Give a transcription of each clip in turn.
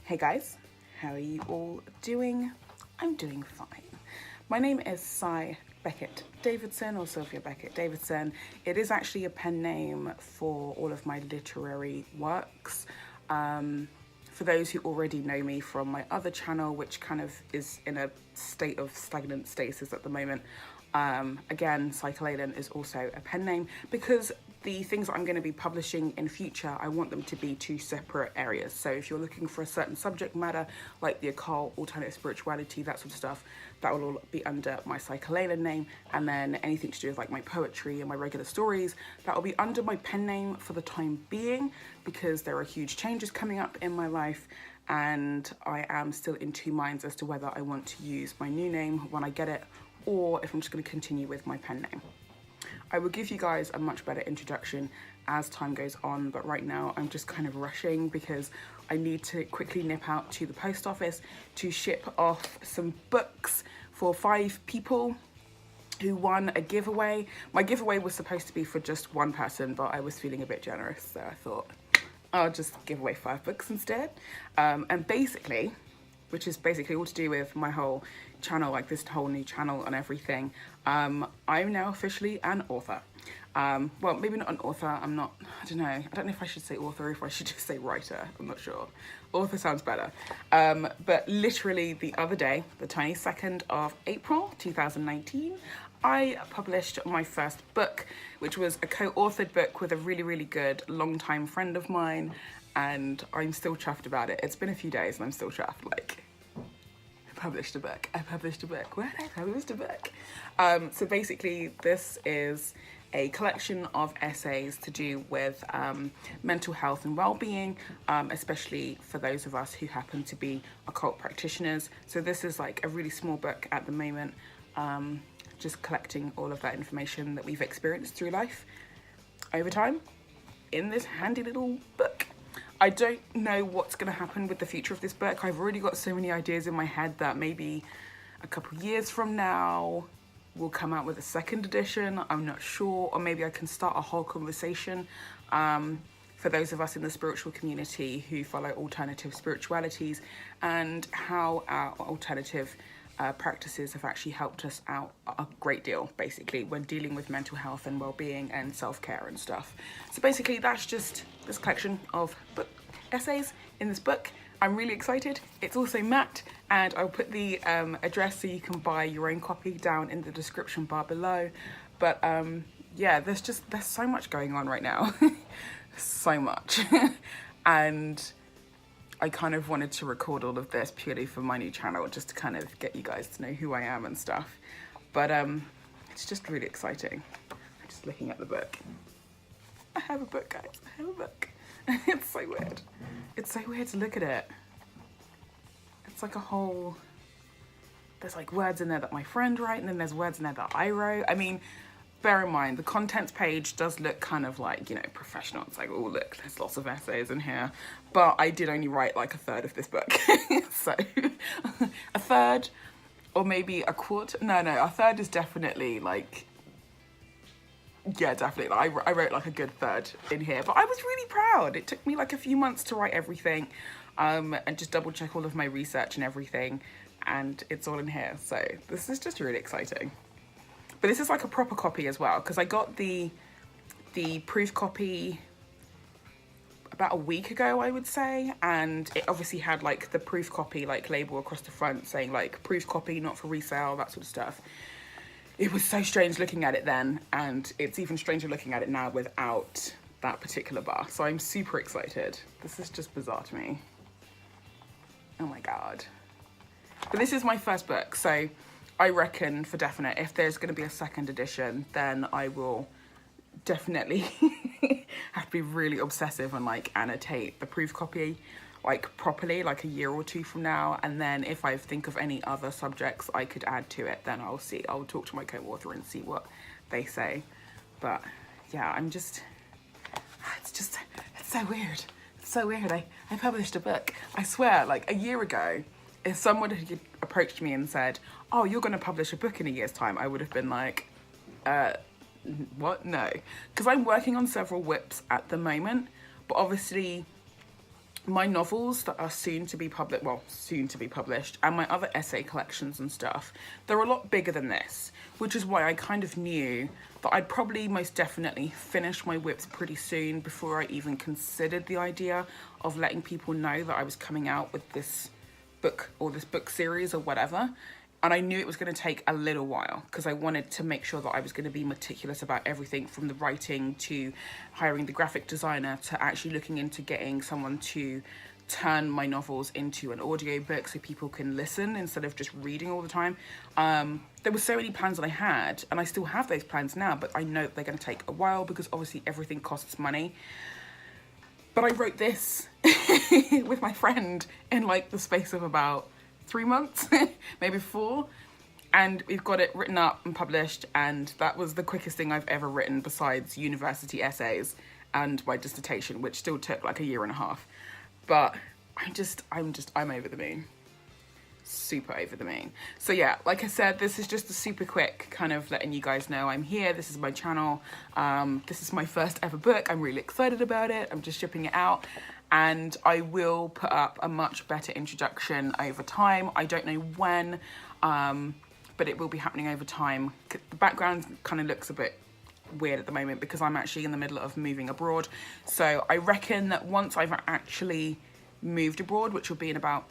Hey guys, how are you all doing? I'm doing fine. My name is Beckett Davidson, or Sylvia Beckett Davidson. It is actually a pen name for all of my literary works. For those who already know me from my other channel, which kind of is in a state of stagnant stasis at the moment, again, Psycholayden is also a pen name because the things that I'm going to be publishing in future, I want them to be two separate areas. So if you're looking for a certain subject matter, like the occult, alternative spirituality, that sort of stuff, that will all be under my Psycholayden name. And then anything to do with like my poetry and my regular stories, that will be under my pen name for the time being, because there are huge changes coming up in my life. And I am still in two minds as to whether I want to use my new name when I get it, or if I'm just going to continue with my pen name. I will give you guys a much better introduction as time goes on, but right now I'm just kind of rushing because I need to quickly nip out to the post office to ship off some books for 5 people who won a giveaway. My giveaway was supposed to be for just one person, but I was feeling a bit generous, so I thought I'll just give away 5 books instead. And basically, which is basically all to do with my whole channel, like this whole new channel and everything. I'm now officially an author. Well, maybe not an author, I don't know if I should say author or if I should just say writer, I'm not sure. Author sounds better. But literally the other day, the 22nd of April, 2019, I published my first book, which was a co-authored book with a really, really good longtime friend of mine. And I'm still chuffed about it. It's been a few days and I'm still chuffed. Like, I published a book. Where did I publish a book? So basically, this is a collection of essays to do with mental health and well-being, especially for those of us who happen to be occult practitioners. So this is like a really small book at the moment, just collecting all of that information that we've experienced through life over time in this handy little book. I don't know what's going to happen with the future of this book. I've already got so many ideas in my head that maybe a couple of years from now we'll come out with a second edition. I'm not sure. Or maybe I can start a whole conversation for those of us in the spiritual community who follow alternative spiritualities and how our alternative practices have actually helped us out a great deal, basically, when dealing with mental health and well-being and self-care and stuff. So basically, that's just this collection of book essays in this book. I'm really excited. It's also matte, and I'll put the address so you can buy your own copy down in the description bar below. But yeah, there's so much going on right now. So much. And I kind of wanted to record all of this purely for my new channel, just to kind of get you guys to know who I am and stuff. But it's just really exciting. I'm just looking at the book. I have a book, guys. I have a book. It's so weird. It's so weird to look at it. It's like a whole... There's like words in there that my friend wrote, and then there's words in there that I wrote. I mean, bear in mind, the contents page does look kind of like, you know, professional. It's like, oh, look, there's lots of essays in here. But I did only write like a third of this book. So a third, or maybe a quarter. No, a third is definitely like, yeah, definitely. I wrote like a good third in here. But I was really proud. It took me like a few months to write everything and just double check all of my research and everything. And it's all in here. So this is just really exciting. But this is like a proper copy as well, because I got the proof copy about a week ago, I would say, and it obviously had like the proof copy like label across the front saying like proof copy, not for resale, that sort of stuff. It was so strange looking at it then, and it's even stranger looking at it now without that particular bar. So I'm super excited. This is just bizarre to me. Oh my God. But this is my first book, so I reckon for definite, if there's going to be a second edition, then I will definitely have to be really obsessive and like annotate the proof copy like properly, like a year or two from now. And then if I think of any other subjects I could add to it, then I'll talk to my co-author and see what they say. But yeah, it's so weird. It's so weird. I published a book. I swear, like a year ago, if someone had approached me and said, oh, you're going to publish a book in a year's time, I would have been like, what? No. Because I'm working on several whips at the moment, but obviously my novels that are soon to be published, and my other essay collections and stuff, they're a lot bigger than this, which is why I kind of knew that I'd probably most definitely finish my whips pretty soon before I even considered the idea of letting people know that I was coming out with this book or this book series or whatever. And I knew it was going to take a little while because I wanted to make sure that I was going to be meticulous about everything, from the writing to hiring the graphic designer to actually looking into getting someone to turn my novels into an audiobook so people can listen instead of just reading all the time. There were so many plans that I had, and I still have those plans now, but I know that they're going to take a while because obviously everything costs money. But I wrote this with my friend in like the space of about 3 months, maybe 4, and we've got it written up and published, and that was the quickest thing I've ever written besides university essays and my dissertation, which still took like a year and a half. But I'm over the moon. Super over the moon. So yeah, like I said, this is just a super quick kind of letting you guys know I'm here. This is my channel. This is my first ever book. I'm really excited about it. I'm just shipping it out. And I will put up a much better introduction over time. I don't know when, but it will be happening over time. The background kind of looks a bit weird at the moment because I'm actually in the middle of moving abroad. So I reckon that once I've actually moved abroad, which will be in about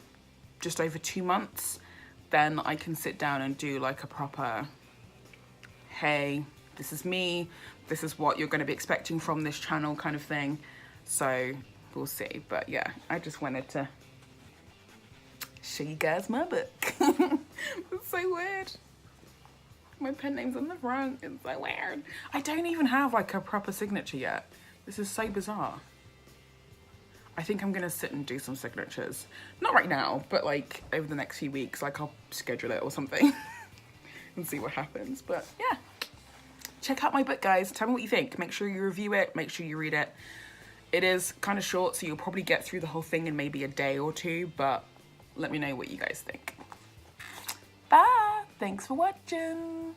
just over 2 months, then I can sit down and do like a proper, hey, this is me, this is what you're going to be expecting from this channel kind of thing. So we'll see. But yeah, I just wanted to show you guys my book. It's so weird. My pen name's on the front. It's so weird. I don't even have like a proper signature yet. This is so bizarre. I think I'm gonna sit and do some signatures. Not right now, but like over the next few weeks, like I'll schedule it or something and see what happens. But yeah, check out my book, guys. Tell me what you think. Make sure you review it. Make sure you read it. It is kind of short, so you'll probably get through the whole thing in maybe a day or 2, but let me know what you guys think. Bye. Thanks for watching.